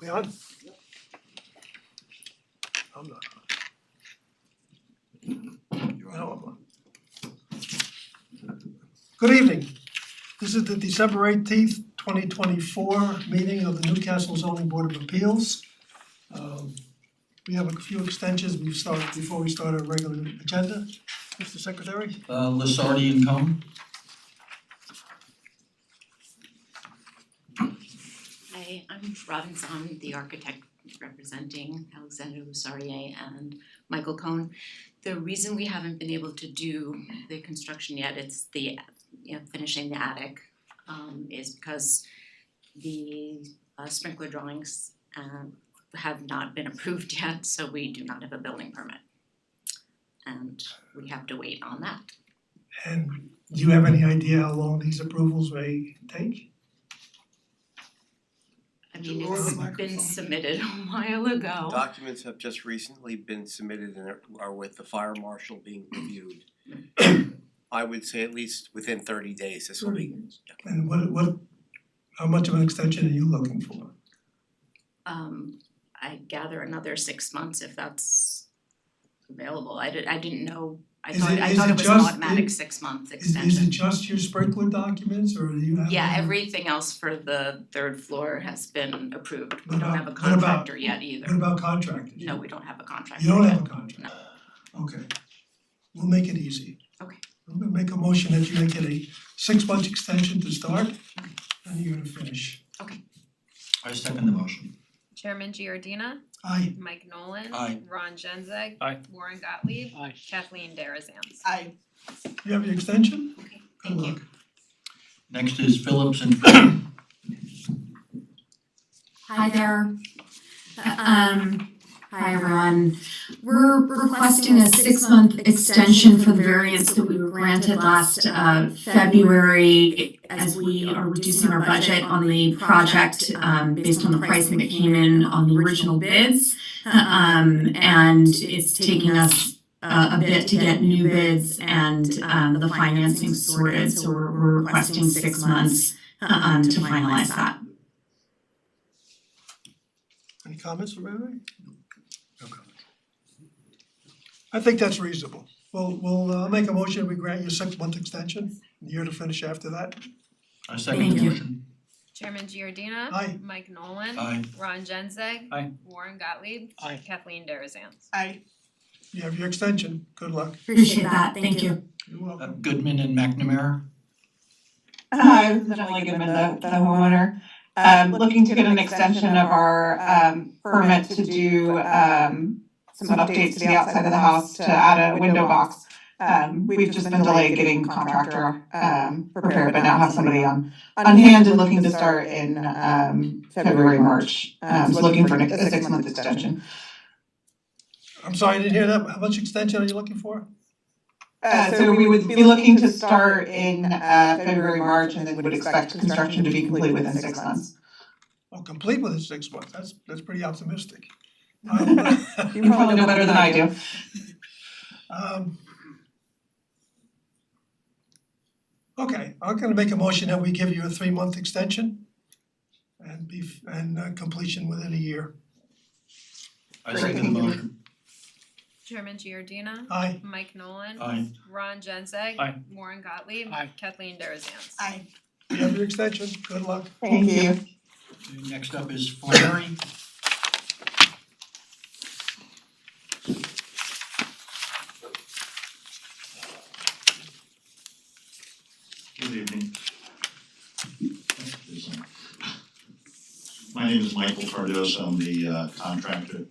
We on? I'm not on. Now I'm on. Good evening. This is the December 18th, 2024 meeting of the Newcastle Zoning Board of Appeals. We have a few extensions before we start our regular agenda. Mr. Secretary? Lasardi and Cohn. Hi, I'm Robin Zahn, the architect representing Alexander Lusardier and Michael Cohn. The reason we haven't been able to do the construction yet, it's the finishing the attic, is because the sprinkler drawings have not been approved yet, so we do not have a building permit. And we have to wait on that. And do you have any idea how long these approvals may take? I mean, it's been submitted a while ago. Documents have just recently been submitted and are with the fire marshal being reviewed. I would say at least within 30 days this will be. And how much of an extension are you looking for? I gather another 6 months if that's available. I didn't know, I Is thought it it was an just- automatic 6 month Is it extension. just your sprinkler documents or do you have? Yeah, any- everything else for the third floor has been approved. We What don't have a about- what about- contractor yet either. What about contractors? No, we don't have a contractor You don't yet. have a contract? Okay, we'll make it easy. Okay. I'm gonna make a motion that you make it a 6 month extension to start and you're gonna finish. I second the motion. Chairman Giordina, Aye, Mike Nolan. Aye. Ron Genzeg. Aye. Warren Gottlieb. Aye. Kathleen Darazan. Aye. you have your extension? Okay, Good thank you. luck. Next is Phillips and Hi there. Hi everyone. We're requesting a 6 month extension for the variance that we were granted last February as we are reducing our budget on the project based on the pricing that came in on the original bids. And it's taking us a bit to get new bids and the financing sorted, so we're requesting 6 months to finalize that. Any comments from anybody? No comments. I think that's reasonable. We'll make a motion, we grant you a 6 month extension, you're to finish after that. I second Thank the you. motion. Chairman Giordina. Aye. Mike Nolan. Aye. Ron Genzeg. Aye. Warren Gottlieb. Aye. Kathleen Darazan. Aye. You have your extension, good luck. Appreciate that, thank you. You're welcome. Goodman and McNamara. Hi, this is Emily Goodman, the homeowner. Looking to get an extension of our permit to do some updates to the outside of the house to add a window box. We've just been delayed getting contractor prepared, but now have somebody on hand and looking to start in February, March. So looking for a 6 month extension. I'm sorry, I didn't hear that, how much extension are you looking for? So we would be looking to start in February, March, and then would expect construction to be complete within 6 months. Oh, complete within 6 months, that's pretty optimistic. You probably know better than I do. Okay, I'm gonna make a motion that we give you a 3 month extension and completion within a year. I second the motion. Chairman Giordina. Aye, Mike Nolan. Aye. Ron Genzeg. Aye. Warren Gottlieb. Aye. Kathleen Darazan. Aye. you have your extension, good luck. Thank you. Next up is Flannery. Good evening. My name is Michael Cardoso, I'm the contractor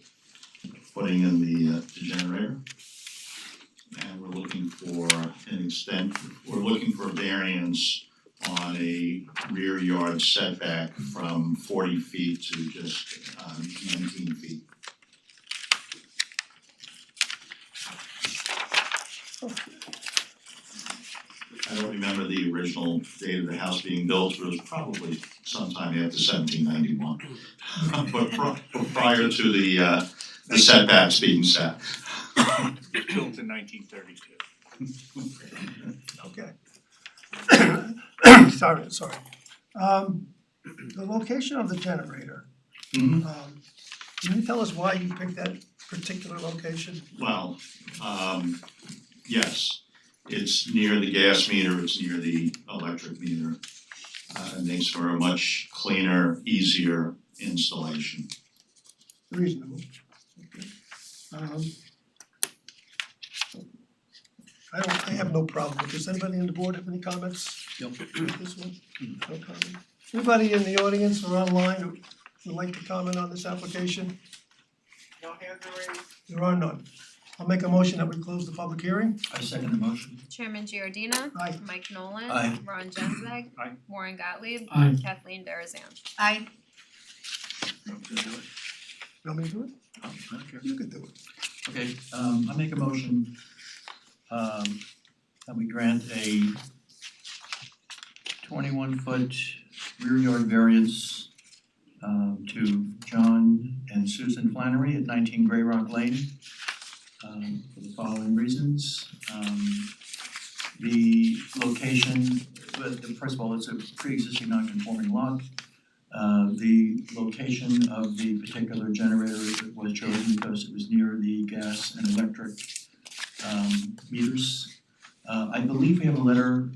putting in the generator. And we're looking for we're looking for a variance on a rear yard setback from 40 feet to just 19 feet. I don't remember the original date of the house being built, but it was probably sometime after 1791. But prior to the setbacks being set. Built in 1932. Okay. Sorry. The location of the generator, Can you tell us why you picked that particular location? Well, yes, it's near the gas meter, it's near the electric meter. It makes for a much cleaner, easier installation. Reasonable. Okay. I have no problem with this. Anybody on the board have any comments? Nope. With this one? No comment. Anybody in the audience or online who would like to comment on this application? No hands are raised. There are none. I'll make a motion that we close the public hearing. I second the motion. Chairman Giordina. Aye. Mike Nolan. Aye. Ron Genzeg. Aye. Warren Gottlieb. Aye. Kathleen Darazan. Aye. You want me to do it? I don't care. You could do it. Okay, I make a motion that we grant a 21-foot rear yard variance to John and Susan Flannery at 19 Gray Rock Lane for the following reasons. The location, first of all, it's a pre-existing non-conforming lot. The location of the particular generator was chosen because it was near the gas and electric meters. I believe we have a letter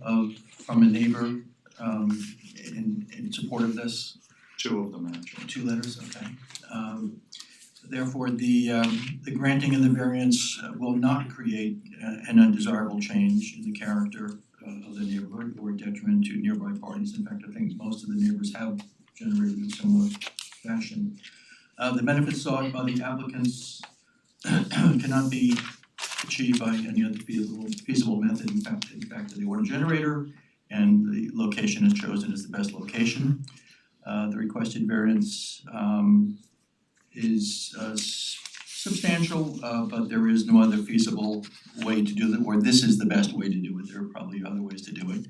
from a neighbor in support of this. Two of them actually. Two letters, okay. Therefore, the granting of the variance will not create an undesirable change in the character of the neighborhood or detriment to nearby parties. In fact, I think most of the neighbors have generated in similar fashion. The benefits sought by the applicants cannot be achieved by any other feasible method. In fact, the order generator and the location is chosen as the best location. The requested variance is substantial, but there is no other feasible way to do it, or this is the best way to do it. There are probably other ways to do it.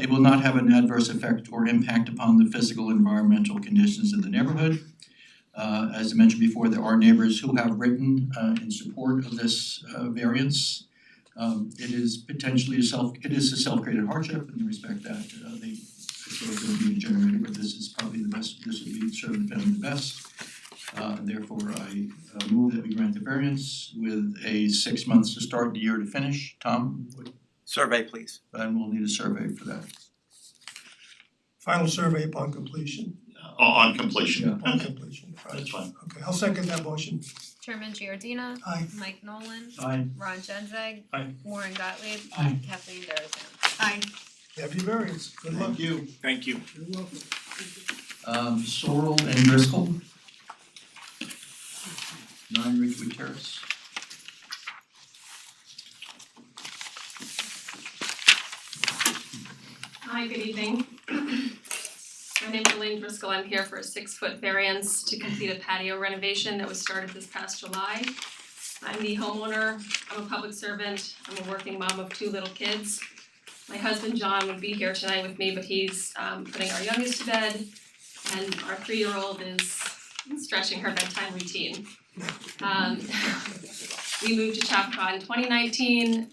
It will not have an adverse effect or impact upon the physical and environmental conditions in the neighborhood. As I mentioned before, there are neighbors who have written in support of this variance. It is potentially a self-created hardship in the respect that they sort of don't need a generator, but this is probably the best, this would be serving the family the best. Therefore, I move that we grant the variance with a 6 months to start, the year to finish. Tom, Survey, please. and we'll need a survey for that. Final survey upon completion. On completion. Upon completion. That's fine. Okay, I'll second that motion. Chairman Giordina. Aye. Mike Nolan. Aye. Ron Genzeg. Aye. Warren Gottlieb. Aye. Kathleen Darazan. Aye. You have your variance. Good luck. Thank you. Thank you. You're welcome. Sorrel and Driscoll. 9 Ridgewood Terrace. Hi, good evening. My name is Elaine Driscoll. I'm here for a 6-foot variance to complete a patio renovation that was started this past July. I'm the homeowner, I'm a public servant, I'm a working mom of 2 little kids. My husband John would be here tonight with me, but he's putting our youngest to bed, and our 3-year-old is stretching her bedtime routine. We moved to Chappaqua in 2019,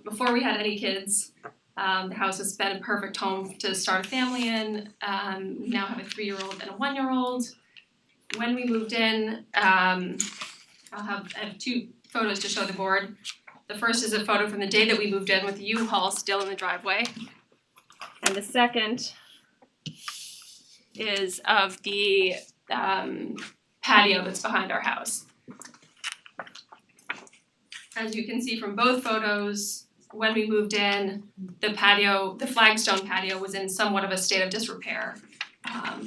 before we had any kids. The house has been a perfect home to start a family in. We now have a 3-year-old and a 1-year-old. When we moved in, I have 2 photos to show the board. The first is a photo from the day that we moved in with the U-Haul still in the driveway. And the second is of the patio that's behind our house. As you can see from both photos, when we moved in, the flagstone patio was in somewhat of a state of disrepair.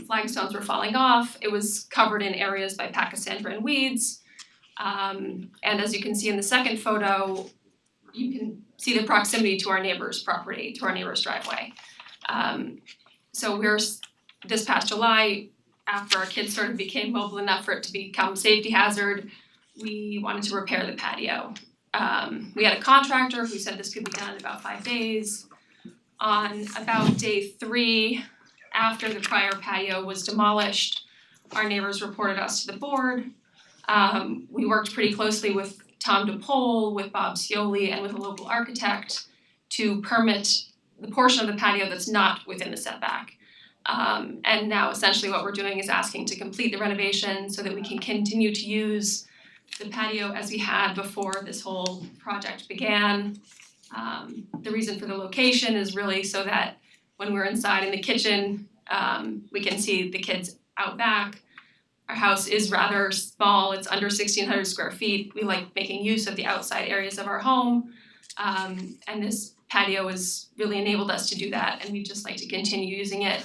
Flagstones were falling off, it was covered in areas by pachysandra and weeds. And as you can see in the second photo, you can see the proximity to our neighbor's property, to our neighbor's driveway. So this past July, after our kids sort of became mobile enough for it to become a safety hazard, we wanted to repair the patio. We had a contractor who said this could be done in about 5 days. On about day 3, after the prior patio was demolished, our neighbors reported us to the board. We worked pretty closely with Tom DePole, with Bob Scioli, and with a local architect to permit the portion of the patio that's not within the setback. And now essentially what we're doing is asking to complete the renovation so that we can continue to use the patio as we had before this whole project began. The reason for the location is really so that when we're inside in the kitchen, we can see the kids out back. Our house is rather small, it's under 1,600 square feet. We like making use of the outside areas of our home. And this patio has really enabled us to do that, and we'd just like to continue using it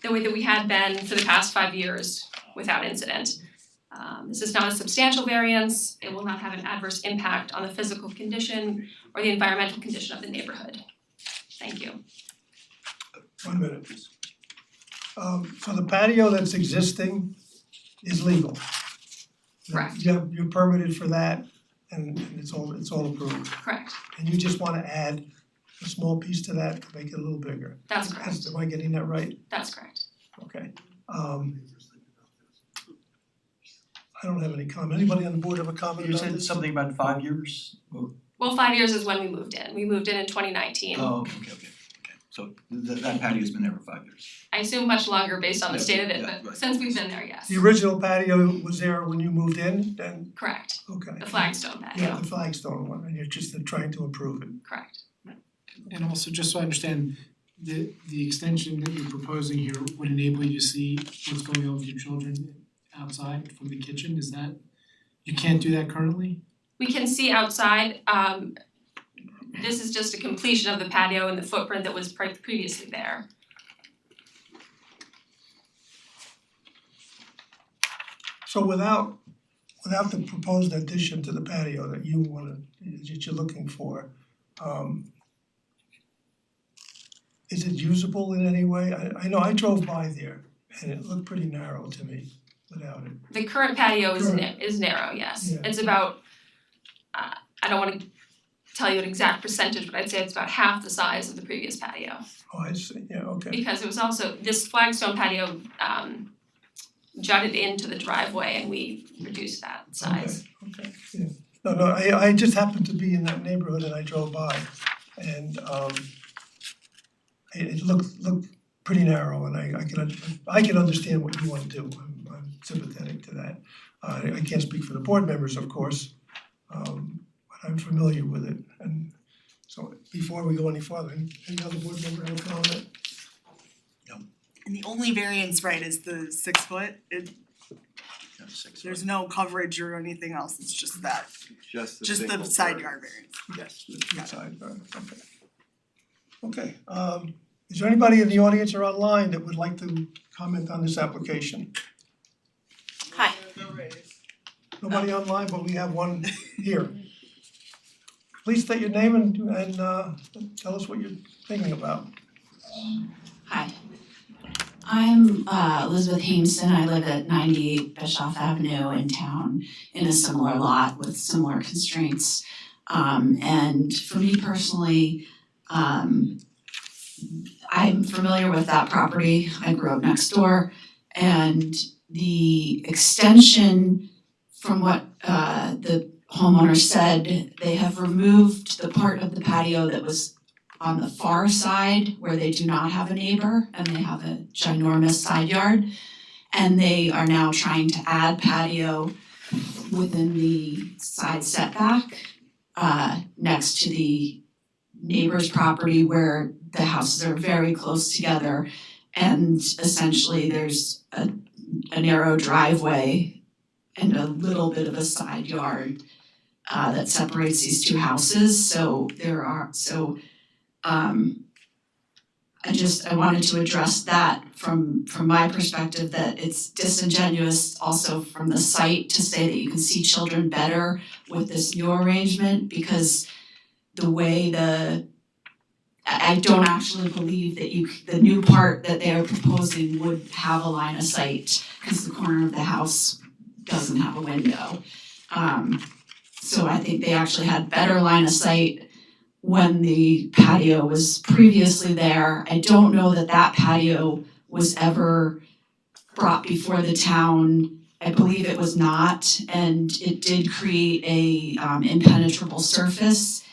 the way that we had been for the past 5 years without incident. This is not a substantial variance, it will not have an adverse impact on the physical condition or the environmental condition of the neighborhood. Thank you. 1 minute. So the patio that's existing is legal? Correct. You're permitted for that and it's all approved? Correct, And you just wanna add a small piece to that to make it a little bigger? that's correct, Am I getting that right? that's correct. Okay. I don't have any comment. Anybody on the board have a comment You about said this? something about 5 years? Well, 5 years is when we moved in. We moved in 2019. Oh, okay. So that patio's been there for 5 years. I assume much longer based on the state of it, Yeah, but right. since we've been there, yes. The original patio was there when you moved in, then, Correct, okay. the flagstone patio, Yeah, the flagstone one, and you're just trying to improve it. correct. And also, just so I understand, the extension that you're proposing here would enable you to see what's going on with your children outside from the kitchen, is that, you can't do that currently? We can see outside, this is just a completion of the patio and the footprint that was previously there. So without the proposed addition to the patio that that you're looking for, is it usable in any way? I know I drove by there and it looked pretty narrow to me without it. The current patio is Correct. is narrow, yes. Yeah. It's about, I don't wanna tell you an exact percentage, but I'd say it's about half the size of the previous patio. Oh, I see, yeah, okay. Because it was also, this flagstone patio jutted into the driveway and we reduced that size. Okay, yeah. No, I just happened to be in that neighborhood and I drove by and it looked pretty narrow and I can understand what you wanna do. I'm sympathetic to that. I can't speak for the board members, of course, but I'm familiar with it. And so before we go any further, any other board member have a comment? And the only variance, right, is the 6 foot, there's no coverage or anything else, it's just that, Just the just the single side story. yard variance. Yes, the side, okay. Okay, is there anybody in the audience or online that would like to comment on this application? Hi. Nobody online, but we have one here. Please state your name and tell us what you're thinking about. Hi. I'm Elizabeth Hameston. I live at 98 Bischoff Avenue in town in a similar lot with similar constraints. And for me personally, I'm familiar with that property. I grew up next door, and the extension, from what the homeowner said, they have removed the part of the patio that was on the far side where they do not have a neighbor and they have a ginormous side yard. And they are now trying to add patio within the side setback next to the neighbor's property where the houses are very close together. And essentially there's a narrow driveway and a little bit of a side yard that separates these two houses. So I wanted to address that from my perspective, that it's disingenuous also from the site to say that you can see children better with this new arrangement, because the way I don't actually believe that the new part that they are proposing would have a line of sight, because the corner of the house doesn't have a window. So I think they actually had better line of sight when the patio was previously there. I don't know that patio was ever brought before the town. I believe it was not, and it did create a impenetrable surface.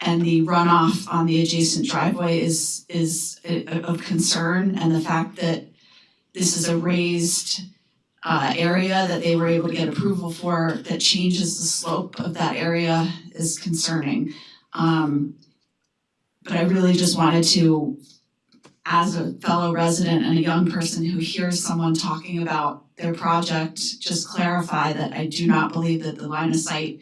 and the runoff on the adjacent driveway is of concern, and the fact that this is a raised area that they were able to get approval for that changes the slope of that area is concerning. But I really just wanted to, as a fellow resident and a young person who hears someone talking about their project, just clarify that I do not believe that the line of sight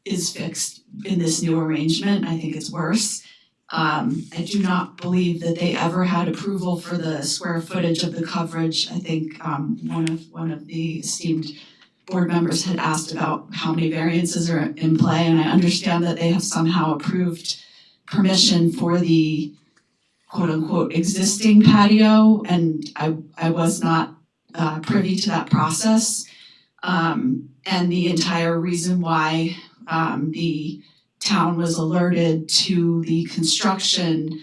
is fixed in this new arrangement. I think it's worse. I do not believe that they ever had approval for the square footage of the coverage. I think one of the esteemed board members had asked about how many variances are in play, and I understand that they have somehow approved permission for the quote unquote existing patio, and I was not privy to that process. And the entire reason why the town was alerted to the construction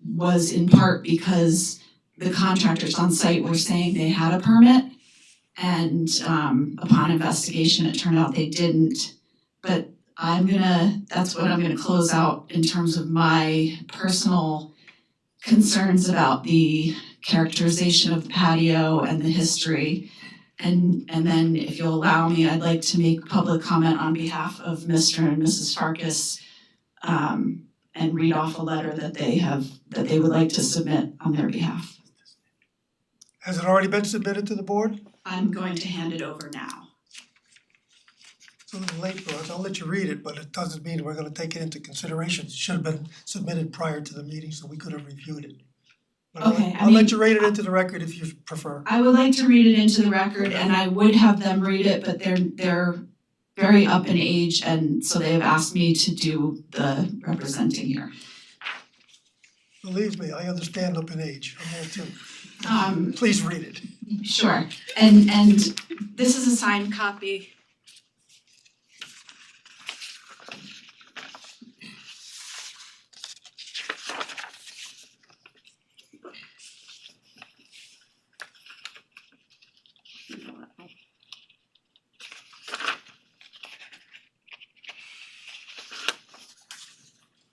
was in part because the contractors on site were saying they had a permit, and upon investigation, it turned out they didn't. But that's what I'm gonna close out in terms of my personal concerns about the characterization of the patio and the history. And then if you'll allow me, I'd like to make public comment on behalf of Mr. and Mrs. Farkas, and read off a letter that they would like to submit on their behalf. Has it already been submitted to the board? I'm going to hand it over now. It's a little late for us, I'll let you read it, but it doesn't mean we're gonna take it into consideration. It should have been submitted prior to the meeting, so we could have reviewed it. But Okay, I'll let you read it into the record if you prefer. I would like to read it into the record, and I would have them read it, but they're very up in age, and so they have asked me to do the representing here. Believe me, I understand up in age, I'm old too. Please read it. Sure, and this is a signed copy.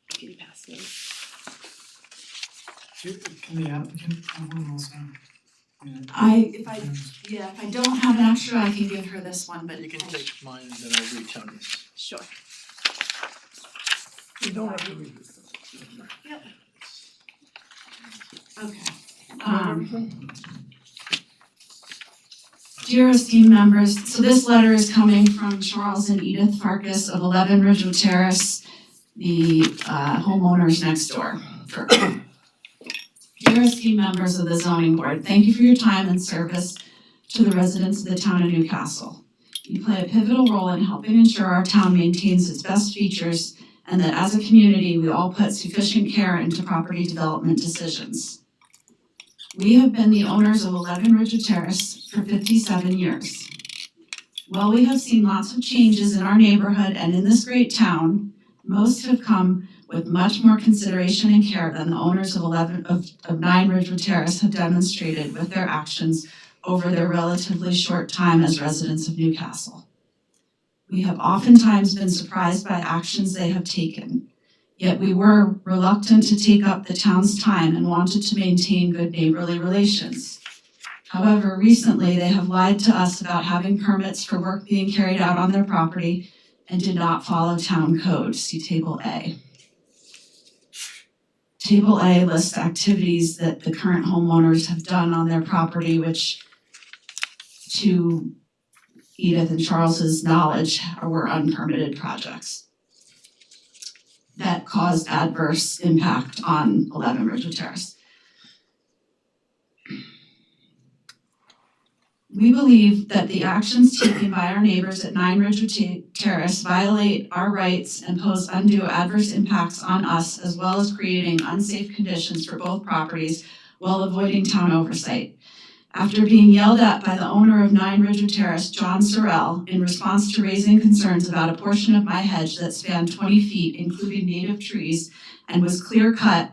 Can pass me. Can the applicant have one also? If I don't have an extra, I can give her this one, but You can take mine and then I'll read Tony's. Sure. You don't have to read it. Okay. Dear esteemed members, so this letter is coming from Charles and Edith Farkas of 11 Ridgewood Terrace, the homeowners next door. Dear esteemed members of the zoning board, thank you for your time and service to the residents of the town of Newcastle. You play a pivotal role in helping ensure our town maintains its best features and that as a community, we all put sufficient care into property development decisions. We have been the owners of 11 Ridgewood Terrace for 57 years. While we have seen lots of changes in our neighborhood and in this great town, most have come with much more consideration and care than the owners of 9 Ridgewood Terrace have demonstrated with their actions over their relatively short time as residents of Newcastle. We have oftentimes been surprised by actions they have taken, yet we were reluctant to take up the town's time and wanted to maintain good neighborly relations. However, recently they have lied to us about having permits for work being carried out on their property and did not follow town code, see Table A. Table A lists activities that the current homeowners have done on their property, which to Edith and Charles's knowledge were unpermitted projects that caused adverse impact on 11 Ridgewood Terrace. We believe that the actions taken by our neighbors at 9 Ridgewood Terrace violate our rights and pose undue adverse impacts on us, as well as creating unsafe conditions for both properties while avoiding town oversight. After being yelled at by the owner of 9 Ridgewood Terrace, John Sorrell, in response to raising concerns about a portion of my hedge that spanned 20 feet, including native trees, and was clear cut,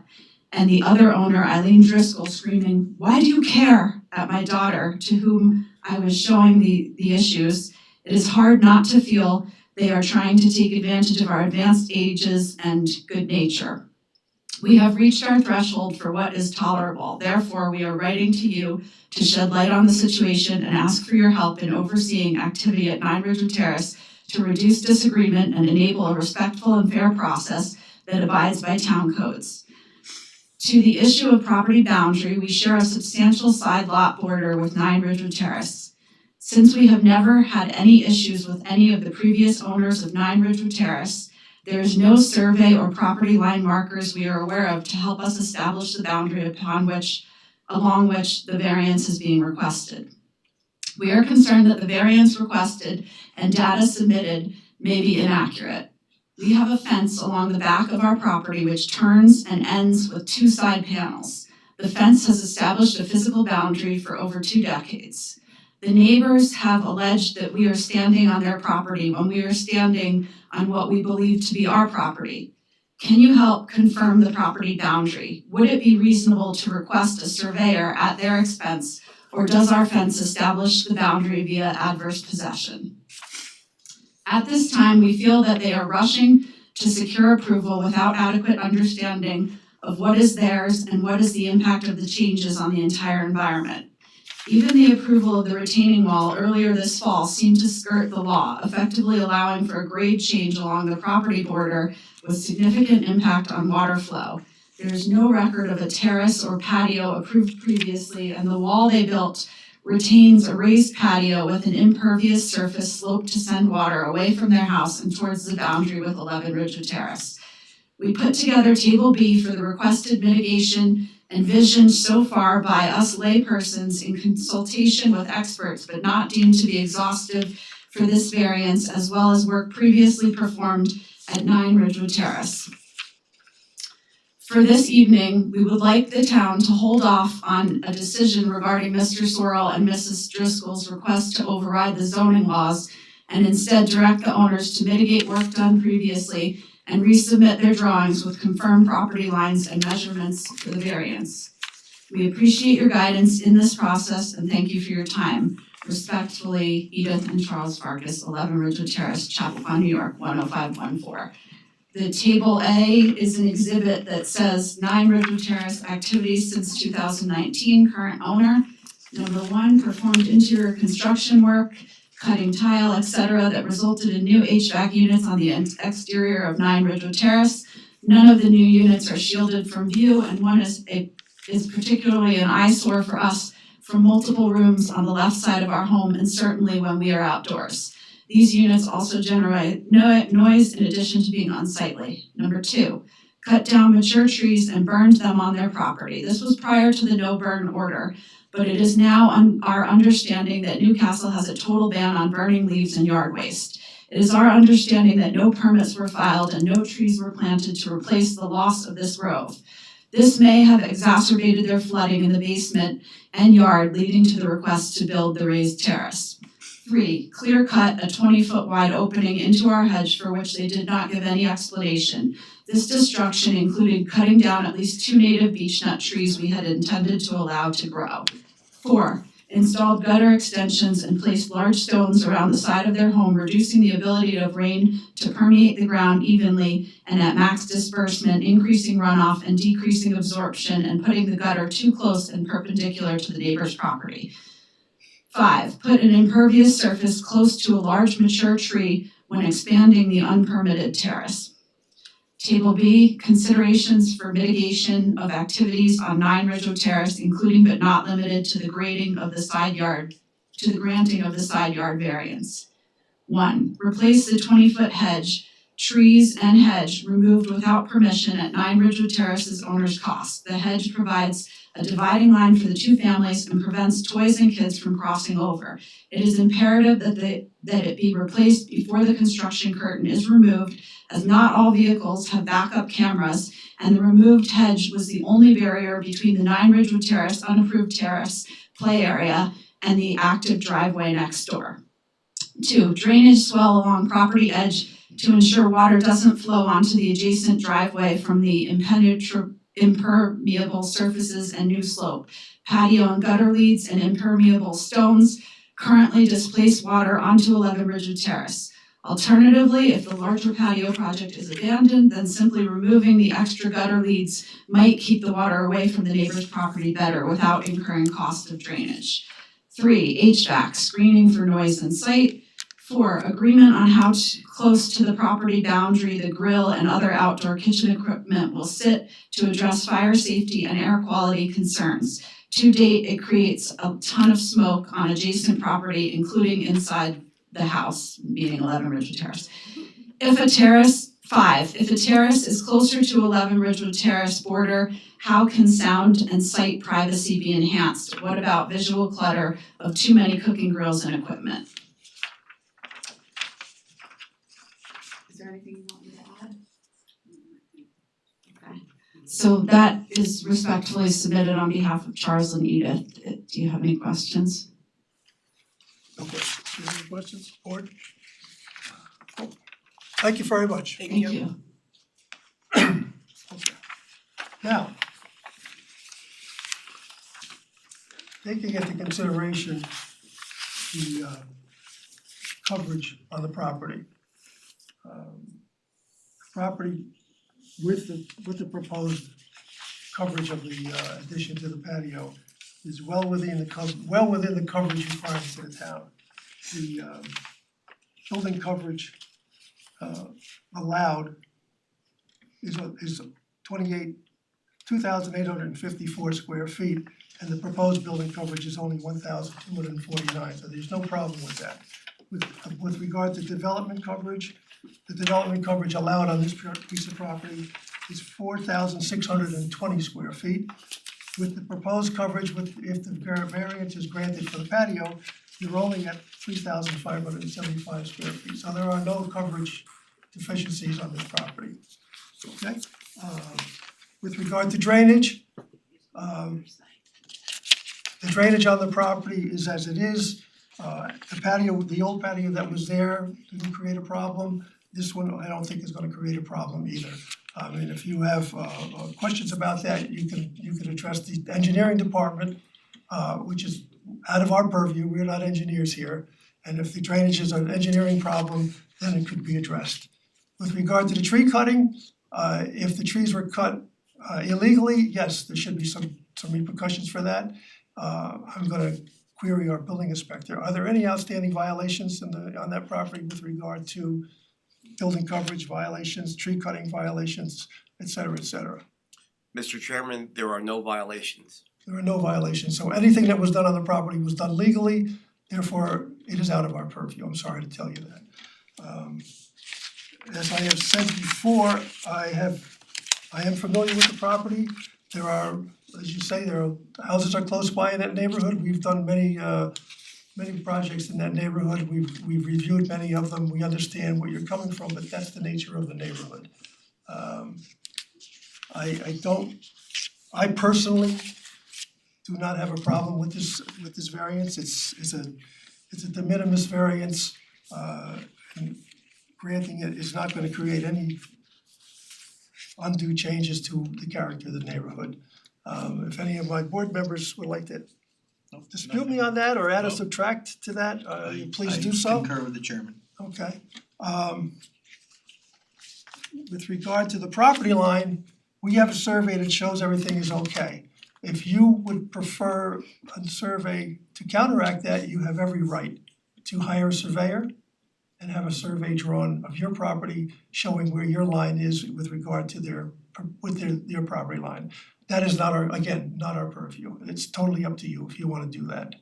and the other owner, Eileen Driscoll, screaming, "Why do you care?" at my daughter, to whom I was showing the issues, it is hard not to feel They are trying to take advantage of our advanced ages and good nature. We have reached our threshold for what is tolerable. Therefore, we are writing to you to shed light on the situation and ask for your help in overseeing activity at 9 Ridgewood Terrace to reduce disagreement and enable a respectful and fair process that abides by town codes. To the issue of property boundary, we share a substantial side lot border with 9 Ridgewood Terrace. Since we have never had any issues with any of the previous owners of 9 Ridgewood Terrace, there is no survey or property line markers we are aware of to help us establish the boundary along which the variance is being requested. We are concerned that the variance requested and data submitted may be inaccurate. We have a fence along the back of our property which turns and ends with 2 side panels. The fence has established a physical boundary for over 2 decades. The neighbors have alleged that we are standing on their property when we are standing on what we believe to be our property. Can you help confirm the property boundary? Would it be reasonable to request a surveyor at their expense, or does our fence establish the boundary via adverse possession? At this time, we feel that they are rushing to secure approval without adequate understanding of what is theirs and what is the impact of the changes on the entire environment. Even the approval of the retaining wall earlier this fall seemed to skirt the law, effectively allowing for a grade change along the property border with significant impact on water flow. There is no record of a terrace or patio approved previously, and the wall they built retains a raised patio with an impervious surface sloped to send water away from their house and towards the boundary with 11 Ridgewood Terrace. We put together Table B for the requested mitigation envisioned so far by us laypersons in consultation with experts but not deemed to be exhaustive for this variance, as well as work previously performed at 9 Ridgewood Terrace. For this evening, we would like the town to hold off on a decision regarding Mr. Sorrell and Mrs. Driscoll's request to override the zoning laws and instead direct the owners to mitigate work done previously and resubmit their drawings with confirmed property lines and measurements for the variance. We appreciate your guidance in this process and thank you for your time. Respectfully, Edith and Charles Farkas, 11 Ridgewood Terrace, Chappaqua, New York, 10514. The Table A is an exhibit that says 9 Ridgewood Terrace activities since 2019, current owner. Number 1, performed interior construction work, cutting tile, etc. that resulted in new HVAC units on the exterior of 9 Ridgewood Terrace. None of the new units are shielded from view, and one is particularly an eyesore for us from multiple rooms on the left side of our home and certainly when we are outdoors. These units also generate noise in addition to being unsightly. Number 2, cut down mature trees and burned them on their property. This was prior to the no burn order, but it is now our understanding that Newcastle has a total ban on burning leaves and yard waste. It is our understanding that no permits were filed and no trees were planted to replace the loss of this grove. This may have exacerbated their flooding in the basement and yard, leading to the request to build the raised terrace. 3, clear cut a 20-foot wide opening into our hedge for which they did not give any explanation. This destruction included cutting down at least 2 native beech nut trees we had intended to allow to grow. 4, installed gutter extensions and placed large stones around the side of their home, reducing the ability of rain to permeate the ground evenly and at max disbursement, increasing runoff and decreasing absorption and putting the gutter too close and perpendicular to the neighbor's property. 5, put an impervious surface close to a large mature tree when expanding the unpermitted terrace. Table B, considerations for mitigation of activities on 9 Ridgewood Terrace, including but not limited to the granting of the side yard variance. 1, replace the 20-foot hedge, trees and hedge removed without permission at 9 Ridgewood Terrace's owner's cost. The hedge provides a dividing line for the 2 families and prevents toys and kids from crossing over. It is imperative that it be replaced before the construction curtain is removed, as not all vehicles have backup cameras, and the removed hedge was the only barrier between the 9 Ridgewood Terrace unapproved terrace play area and the active driveway next door. 2, drainage swell along property edge to ensure water doesn't flow onto the adjacent driveway from the impermeable surfaces and new slope. Patio and gutter leads and impermeable stones currently displace water onto 11 Ridgewood Terrace. Alternatively, if the larger patio project is abandoned, then simply removing the extra gutter leads might keep the water away from the neighbor's property better without incurring cost of drainage. 3, HVAC, screening for noise and sight. 4, agreement on how close to the property boundary the grill and other outdoor kitchen equipment will sit to address fire safety and air quality concerns. To date, it creates a ton of smoke on adjacent property, including inside the house, meaning 11 Ridgewood Terrace. If a terrace is closer to 11 Ridgewood Terrace border, how can sound and site privacy be enhanced? What about visual clutter of too many cooking grills and equipment? Is there anything you want me to add? Okay, so that is respectfully submitted on behalf of Charles and Edith. Do you have any questions? Okay, any questions, board? Thank you very much. Thank you. Okay. Now, taking into consideration the coverage on the property. Property with the proposed coverage of the addition to the patio is well within the coverage requirements of the town. The building coverage allowed is 2,854 square feet, and the proposed building coverage is only 1,249, so there's no problem with that. With regard to development coverage, the development coverage allowed on this piece of property is 4,620 square feet. With the proposed coverage, if the variance is granted for the patio, you're only at 3,575 square feet, so there are no coverage deficiencies on this property. Okay, with regard to drainage, the drainage on the property is as it is. The patio, the old patio that was there didn't create a problem. This one I don't think is gonna create a problem either. I mean, if you have questions about that, you can address the engineering department, which is out of our purview. We're not engineers here. And if the drainage is an engineering problem, then it could be addressed. With regard to the tree cutting, if the trees were cut illegally, yes, there should be some repercussions for that. I'm gonna query our building inspector. Are there any outstanding violations on that property with regard to building coverage violations, tree cutting violations, et cetera, et cetera? Mr. Chairman, there are no violations. There are no violations, so anything that was done on the property was done legally, therefore it is out of our purview. I'm sorry to tell you that. As I have said before, I am familiar with the property. There are, as you say, houses are close by in that neighborhood. We've done many projects in that neighborhood. We've reviewed many of them. We understand where you're coming from, but that's the nature of the neighborhood. I personally do not have a problem with this variance. It's a de minimis variance, and granting it is not gonna create any undue changes to the character of the neighborhood. If any of my board members would like to dispute me on that or add or subtract to that, please do so. I concur with the chairman. Okay. With regard to the property line, we have a survey that shows everything is okay. If you would prefer a survey to counteract that, you have every right to hire a surveyor and have a survey drawn of your property showing where your line is with regard to their property line. That is not our purview. It's totally up to you if you wanna do that.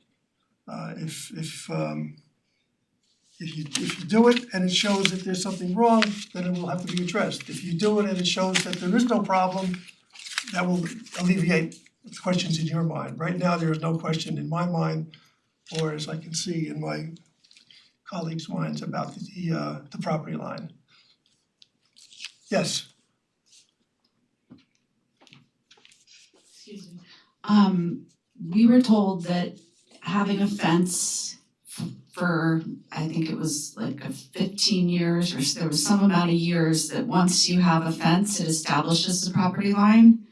If you do it and it shows that there's something wrong, then it will have to be addressed. If you do it and it shows that there is no problem, that will alleviate questions in your mind. Right now, there is no question in my mind, or as I can see in my colleagues' minds about the property line. Yes. Excuse me. We were told that having a fence for, I think it was like 15 years, or there was some amount of years, that once you have a fence, it establishes the property line.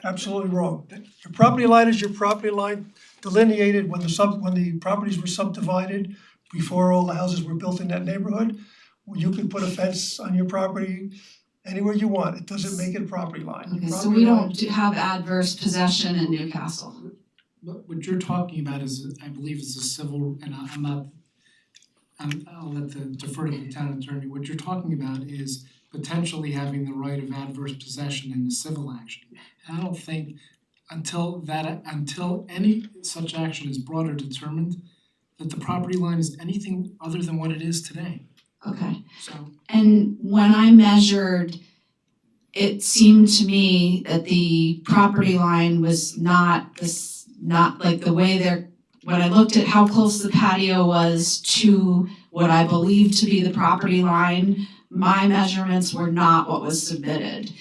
Absolutely wrong. Your property line is your property line delineated when the properties were subdivided before all the houses were built in that neighborhood, you could put a fence on your property anywhere you want, it doesn't make it a property line. Okay, so Property we line- don't have adverse possession in Newcastle. What you're talking about is, I believe is a civil, and I'm not, I'll defer to the town attorney, what you're talking about is potentially having the right of adverse possession in a civil action. And I don't think until any such action is brought or determined, that the property line is anything other than what it is today, Okay. so. And when I measured, it seemed to me that the property line was not like the way when I looked at how close the patio was to what I believed to be the property line, my measurements were not what was submitted.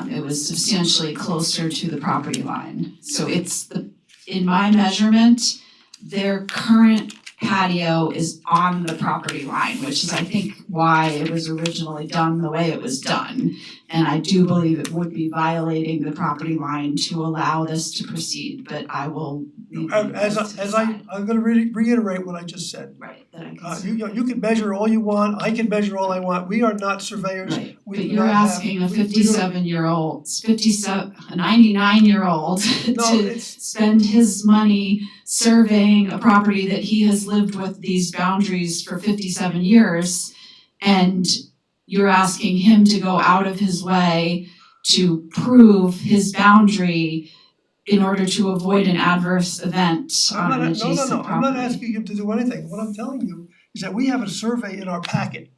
It was substantially closer to the property line. So in my measurement, their current patio is on the property line, which is I think why it was originally done the way it was done. And I do believe it would be violating the property line to allow this to proceed, but I will leave you guys to decide. I'm gonna reiterate what I just said. Right, that I can see. You can measure all you want, I can measure all I want, we are not surveyors. Right, We but do you're not have- asking a we don't- 57-year-old, a 99-year-old No, to it's, spend his money surveying a property that he has lived with these boundaries for 57 years, and you're asking him to go out of his way to prove his boundary in order to avoid an adverse event on an adjacent property. I'm not asking you to do anything, what I'm telling you is that we have a survey in our packet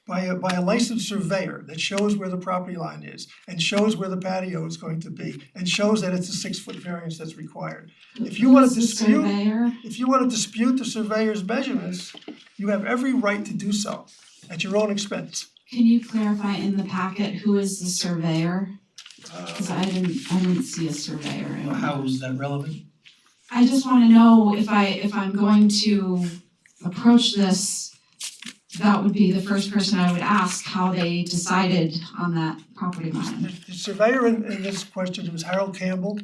by a licensed surveyor that shows where the property line is and shows where the patio is going to be and shows that it's a 6-foot variance that's required. If you wanna Who's the dispute, surveyor? if you wanna dispute the surveyor's measurements, you have every right to do so at your own expense. Can you clarify in the packet who is the surveyor? Cause I didn't see a surveyor in there. How is that relevant? I just wanna know if I'm going to approach this, that would be the first person I would ask how they decided on that property line. The surveyor in this question was Harold Campbell,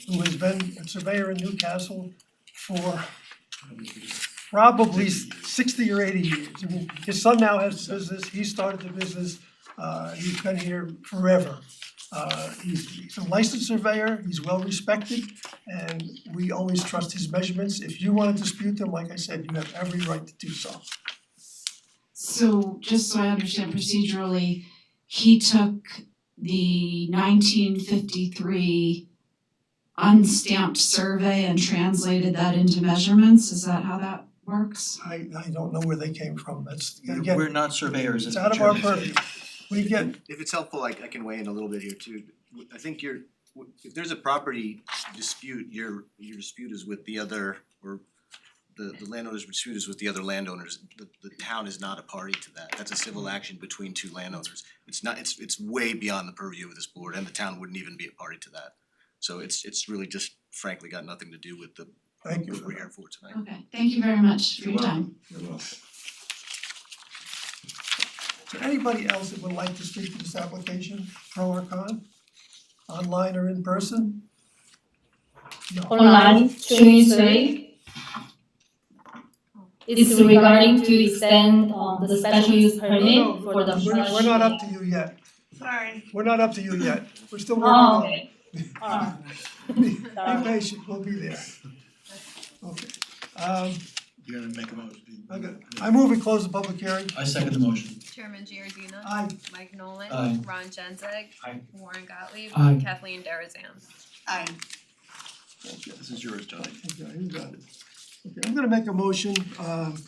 who has been a surveyor in Newcastle for probably 60 or 80 years. I mean, his son now has a business, he started the business, he's been here forever. He's a licensed surveyor, he's well respected, and we always trust his measurements. If you wanna dispute them, like I said, you have every right to do so. So just so I understand procedurally, he took the 1953 unstamped survey and translated that into measurements, is that how that works? I don't know where they came from, that's, again, We're not surveyors, it's as out the of our chairman purview. said. We get, If it's helpful, I can weigh in a little bit here too. I think if there's a property dispute, your dispute is with the other, or the landowner's dispute is with the other landowners. The town is not a party to that. That's a civil action between two landowners. It's way beyond the purview of this board, and the town wouldn't even be a party to that. So it's really just frankly got nothing to do with thank you what for we're that. here for tonight. Okay, thank you very much for your You're time. You're welcome. Is there anybody else that would like to speak to this application, pro or con? Online or in person? No. Online, Chun Sui. It's regarding to extend the special use permit for the. We're not up to you yet. Sorry. We're not up to you yet. We're still Oh, working okay. on it. Be patient, we'll be there. Okay. You're gonna make a motion. Okay. I move we close the public hearing. I second the motion. Chairman Giordina. Aye. Mike Nolan. Aye. Ron Genzeg. Aye. Warren Gottlieb. Aye. Kathleen Darazan. Aye. Okay. This is yours, Tony. Okay, you got it. Okay, I'm gonna make a motion that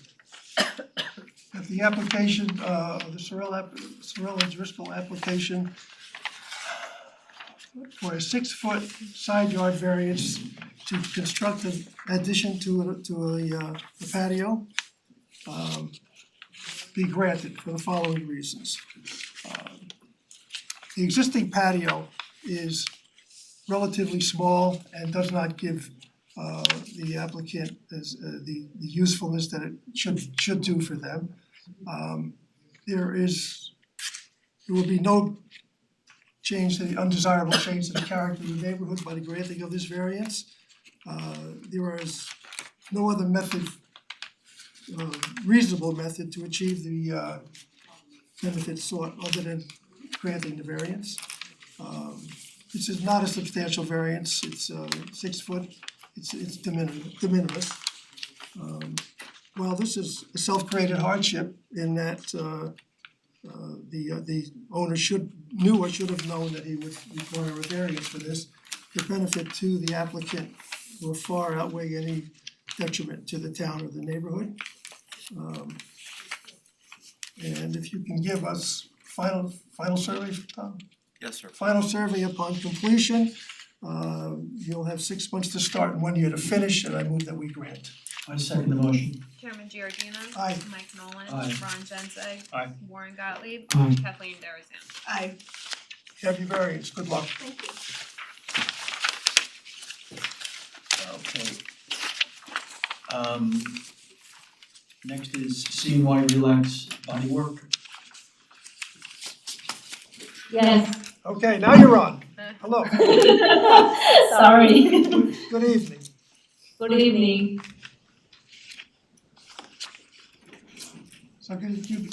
the application, the Sorrel and Driscoll application for a 6-foot side yard variance to construct an addition to a patio be granted for the following reasons. The existing patio is relatively small and does not give the applicant the usefulness that it should do for them. There will be no undesirable change to the character of the neighborhood by the granting of this variance. There is no other method reasonable method to achieve the benefits sought other than granting the variance. This is not a substantial variance, it's 6 foot, it's de minimis. Well, this is a self-created hardship in that the owner knew or should have known that he would require a variance for this. The benefit to the applicant will far outweigh any detriment to the town or the neighborhood. And if you can give us final survey, Tom? Yes, sir. Final survey upon completion, you'll have 6 months to start and 1 year to finish, and I move that we grant. I second the motion. Chairman Giordina. Aye. Mike Nolan. Aye. Ron Genzeg. Aye. Warren Gottlieb. Aye. Kathleen Darazan. Aye. You have your variance, good luck. Thank you. Okay. Next is CNY Relax Bodywork. Yes. Okay, now you're on. Hello, Sorry. good evening. Good evening. So can you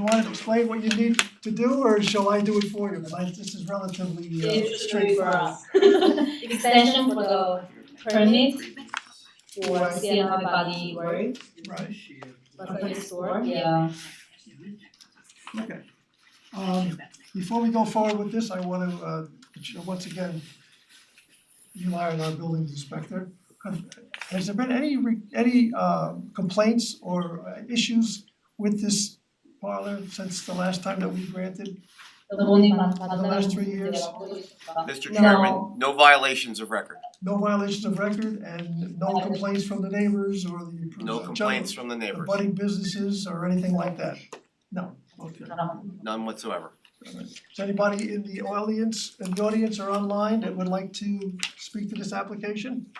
want to explain what you need to do, or shall I do it for you? Because this is relatively straightforward. Extension for the permit for CNY body work, Right, grocery store, yeah. okay. Before we go forward with this, I want to once again rely on our building inspector. Has there been any complaints or issues with this parlor since the last time that we granted? The last 3 years? Mr. No. Chairman, no violations of record. No violations of record and no complaints from the neighbors or the No complaints from the the neighbors, budding businesses or anything like that? No, okay. none whatsoever. Is anybody in the audience or online that would like to speak to this application?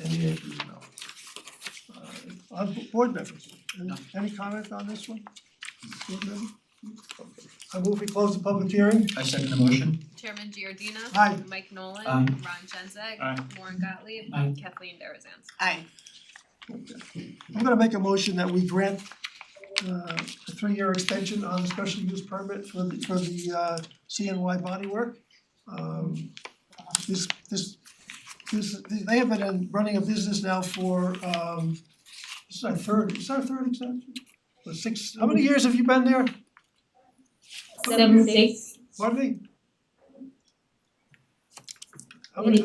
And the answer is no. On board members, any comment on this one? Board member? Okay. I move we close the public hearing. I second the motion. Chairman Giordina. Aye. Mike Nolan. Aye. Ron Genzeg. Aye. Warren Gottlieb. Aye. Kathleen Darazan. Aye. I'm gonna make a motion that we grant a 3-year extension on the special use permit for the CNY bodywork. They have been running a business now for this is our third extension? Or 6, how many years have you been there? 76. Pardon me? How many,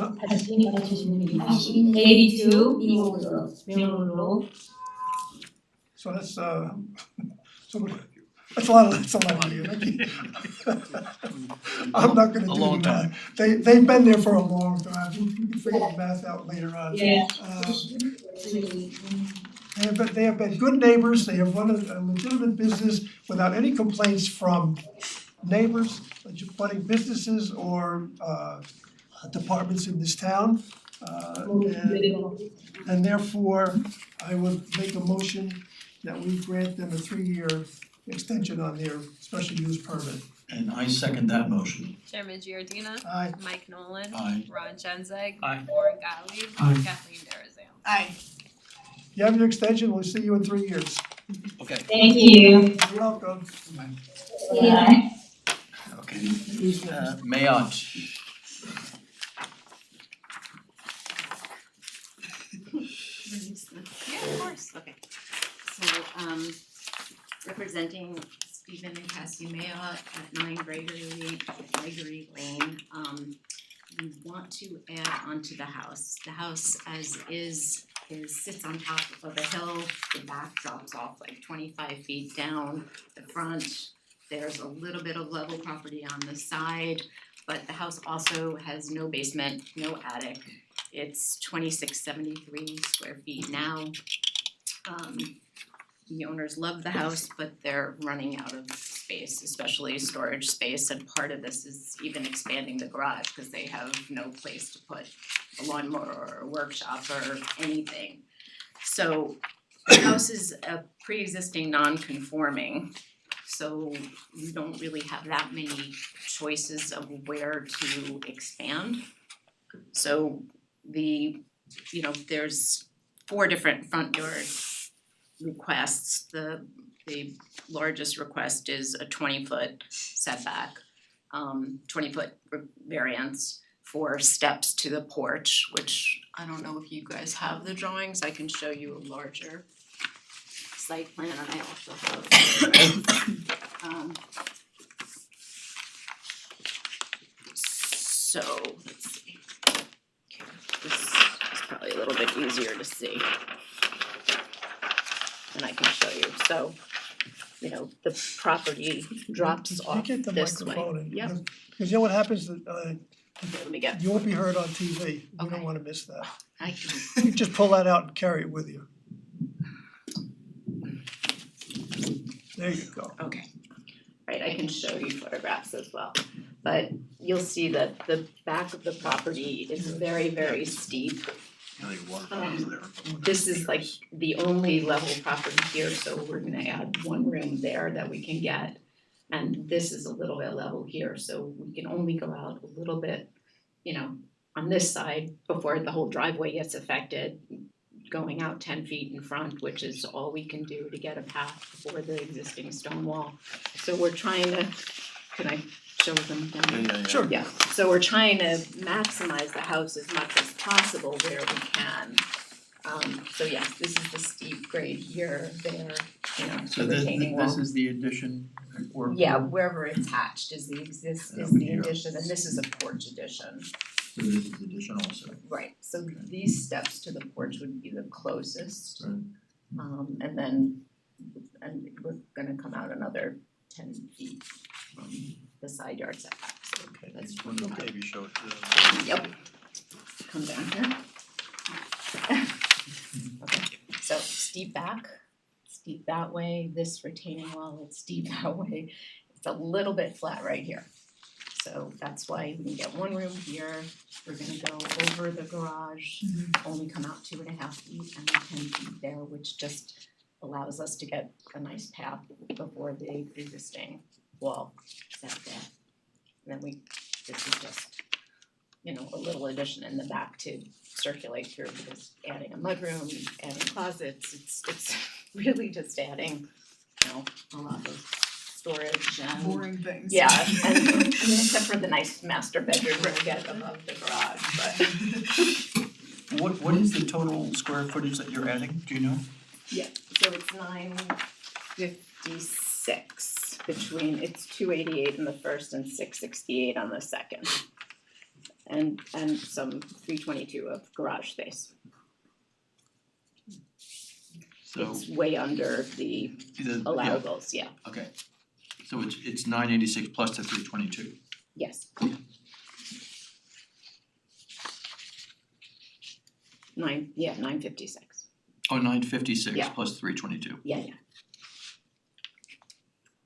82 이호로 so that's so that's a lot of years. I'm not gonna do A long time. They've been there for a long time, you can figure the math out later on. Yeah. They have been good neighbors, they have run a legitimate business without any complaints from neighbors, budding businesses or departments in this town. And therefore, I would make a motion that we grant them a 3-year extension on their special use permit. And I second that motion. Chairman Giordina. Aye. Mike Nolan. Aye. Ron Genzeg. Aye. Warren Gottlieb. Aye. Kathleen Darazan. Aye. You have your extension, we'll see you in 3 years. Okay. Thank you. You're welcome. Yeah. Okay. Mayot. Yeah, of course, okay. So representing Stephen and Cassie Mayotte at 9 Gregory Lane, we want to add onto the house. The house as is sits on top of a hill, the back drops off like 25 feet down, the front, there's a little bit of level property on the side, but the house also has no basement, no attic. It's 2673 square feet now. The owners love the house, but they're running out of space, especially storage space, and part of this is even expanding the garage because they have no place to put a lawnmower or a workshop or anything. So the house is a pre-existing non-conforming, so you don't really have that many choices of where to expand. So there's four different front yard requests. The largest request is a 20-foot setback, 20-foot variance for steps to the porch, which I don't know if you guys have the drawings. I can show you a larger site plan, and I also have so let's see. Okay, this is probably a little bit easier to see. And I can show you. So, you know, the property drops Can you off get the this way. microphone and Yep. because you know what happens, Okay, let me get. you won't be heard on TV, we Okay. don't wanna miss that. I can. You just pull that out and carry it with you. There you go. Okay. Right, I can show you photographs as well. But you'll see that the back of the property is very, very steep. This is like the only level property here, so we're gonna add one room there that we can get. And this is a little bit level here, so we can only go out a little bit, you know, on this side before the whole driveway gets affected. Going out 10 feet in front, which is all we can do to get a path for the existing stone wall. So we're trying to, can I show them again? Sure. Yeah, so we're trying to maximize the house as much as possible where we can. So yes, this is the steep grade here, there, you know, So the this retaining wall. this is the addition or? Yeah, wherever attached is the addition, and this is a porch addition. So this is addition also. Right, so these steps to the porch would be the closest. Right. And then, and we're gonna come out another 10 feet from the side yard setbacks. Okay, That's one fine. maybe show it to. Yep. Come down here. Okay, so steep back, steep that way, this retaining wall, it's steep that way. It's a little bit flat right here. So that's why we can get one room here, we're gonna go over the garage, only come out 2.5 feet and 10 feet there, which just allows us to get a nice path before the existing wall set there. And then this is just, you know, a little addition in the back to circulate through, because adding a mudroom, adding closets, it's really just adding, you know, a lot of storage and. Boring things. Yeah, and I mean, except for the nice master bedroom we'll get above the garage, but What is the total square footage that you're adding, do you know? yeah, so it's 956 between, it's 288 in the first and 668 on the second. And some 322 of garage space. So It's way under the yeah, allowables, yeah, okay. So it's 986 plus the 322. yes. 956, Oh, 956 Yeah. plus 322. yeah.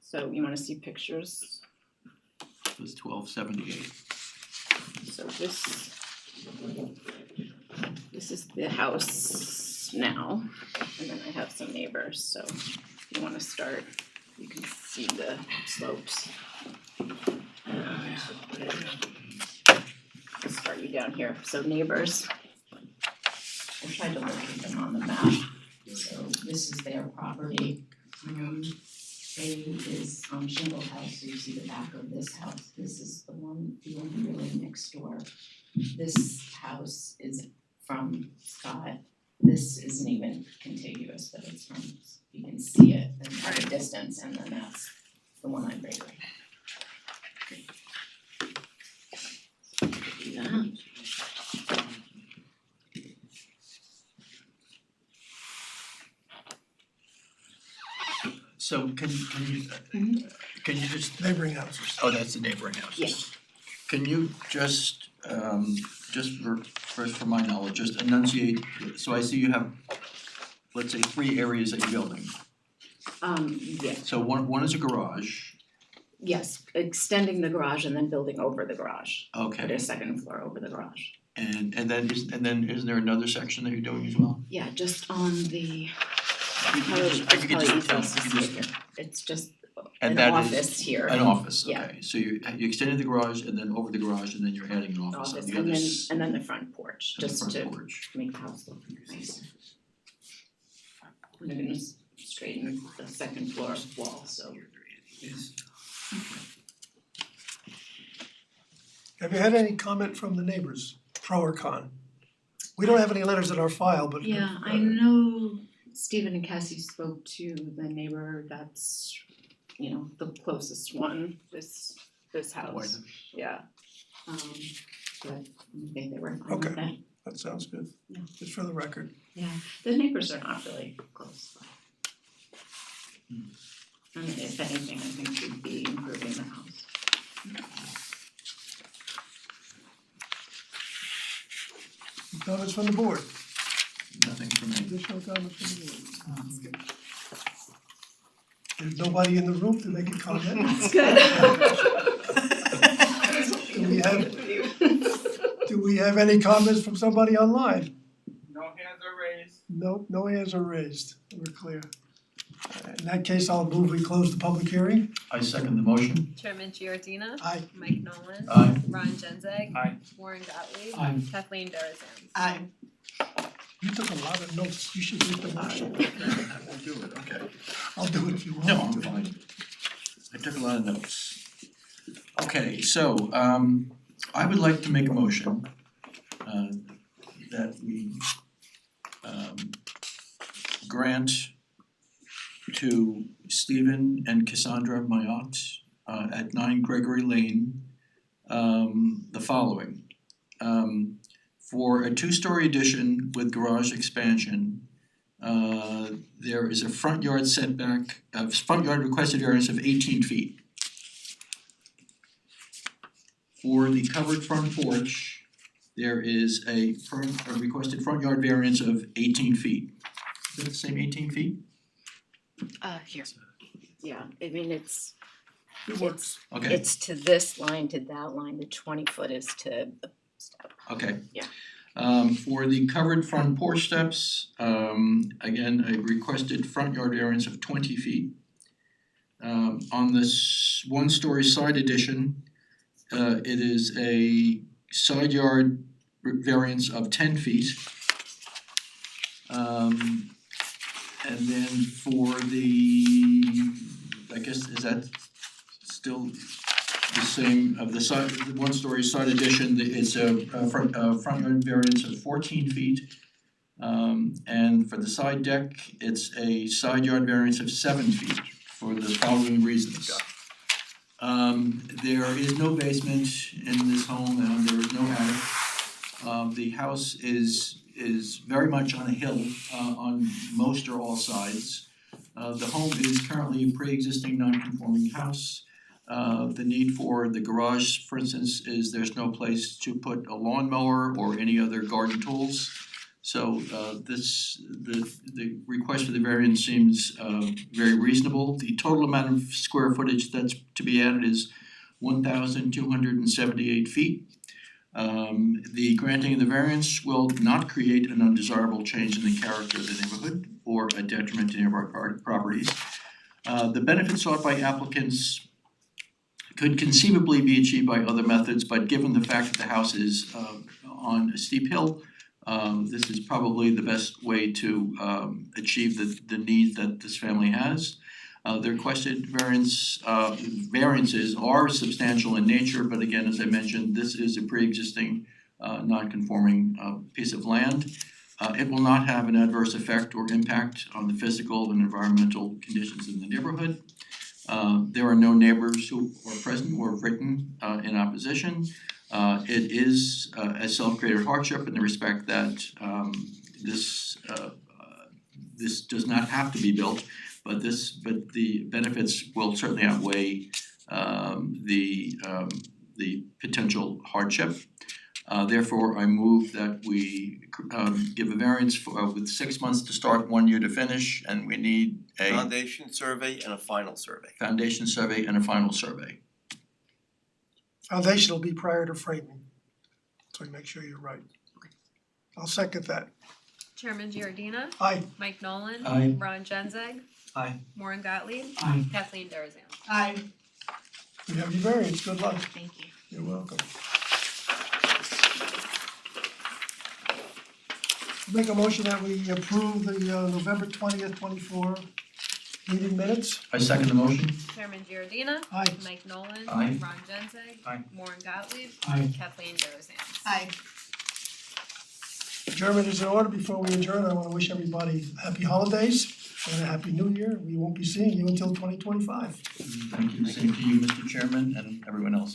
So you wanna see pictures? So it's 1278. So this is the house now, and then I have some neighbors, so if you wanna start, you can see the slopes. I'll start you down here, so neighbors. I tried to locate them on the map, so this is their property. A is Shingle House, so you see the back of this house, this is the one really next door. This house is from Scott, this isn't even contiguous, but it's from, you can see it at a distance, and then that's the one on Gregory. Do that. So can you just, Neighboring houses. oh, that's the neighboring house. Yeah. Can you just for my knowledge, just enunciate, so I see you have, let's say, 3 areas that you're building. Yeah, So one is a garage, yes, extending the garage and then building over the garage, put okay, a second floor over the garage. and then isn't there another section that you're doing as well? Yeah, just on the, You can just tell, easiest to you see just- it here, it's just And an that is office here. an office, Yeah. okay, so you extended the garage and then over the garage and then you're adding an office on Office the and other then the front porch, and the just front to porch. make the house look nice. they're gonna straighten the second floor wall, so. Have you had any comment from the neighbors, pro or con? We don't have any letters in our file, but. Yeah, I know Stephen and Cassie spoke to the neighbor that's, you know, the closest one, this house, yeah. But I think they were fine with Okay. that. That sounds good, Yeah. just for the record. Yeah, the neighbors are not really close. I mean, if anything, I think should be improving the house. Comments from the board? Nothing from me. Additional comments from the board? There's nobody in the room to make a comment. That's good. Do we have any comments from somebody online? No hands are raised. No hands are raised, we're clear. In that case, I'll move we close the public hearing. I second the motion. Chairman Giordina. Aye. Mike Nolan. Aye. Ron Genzeg. Aye. Warren Gottlieb. Aye. Kathleen Darazan. Aye. You took a lot of notes, you should read the motion. We'll do it, okay. I'll do it if you want. No, I'm fine. I took a lot of notes. Okay, so I would like to make a motion that we grant to Stephen and Cassandra Mayotte at 9 Gregory Lane the following. For a two-story addition with garage expansion, there is a front yard setback, front yard requested variance of 18 feet. For the covered front porch, there is a requested front yard variance of 18 feet. Is it the same 18 feet? Here, yeah, I mean, it's Okay, it's to this line, to that line, the 20-foot is to the step. okay. Yeah. For the covered front porch steps, again, a requested front yard variance of 20 feet. On this one-story side addition, it is a side yard variance of 10 feet. And then for the, I guess, is that still the same of the side, the one-story side addition, it's a front yard variance of 14 feet. And for the side deck, it's a side yard variance of 7 feet for the following reasons. There is no basement in this home and there is no attic. The house is very much on a hill on most or all sides. The home is currently a pre-existing non-conforming house. The need for the garage, for instance, is there's no place to put a lawnmower or any other garden tools. So the request for the variance seems very reasonable. The total amount of square footage that's to be added is 1,278 feet. The granting of the variance will not create an undesirable change in the character of the neighborhood or a detriment to nearby properties. The benefits sought by applicants could conceivably be achieved by other methods, but given the fact that the house is on a steep hill, this is probably the best way to achieve the need that this family has. The requested variances are substantial in nature, but again, as I mentioned, this is a pre-existing non-conforming piece of land. It will not have an adverse effect or impact on the physical and environmental conditions in the neighborhood. There are no neighbors who are present or have written in opposition. It is a self-created hardship in the respect that this does not have to be built, but the benefits will certainly outweigh the potential hardship. Therefore, I move that we give a variance for with 6 months to start, 1 year to finish, and we need a Foundation survey and a final survey. foundation survey and a final survey. Foundation will be prior to framing, so we make sure you're right. I'll second that. Chairman Giordina. Aye. Mike Nolan. Aye. Ron Genzeg. Aye. Warren Gottlieb. Aye. Kathleen Darazan. Aye. You have your variance, good luck. Thank you. You're welcome. Make a motion that we approve the November 20th, 24 meeting minutes. I second the motion. Chairman Giordina. Aye. Mike Nolan. Aye. Ron Genzeg. Aye. Warren Gottlieb. Aye. Kathleen Darazan. Aye. Adjournment is in order. Before we adjourn, I wanna wish everybody happy holidays and a happy new year. We won't be seeing you until 2025. Thank you, same to you, Mr. Chairman, and everyone else.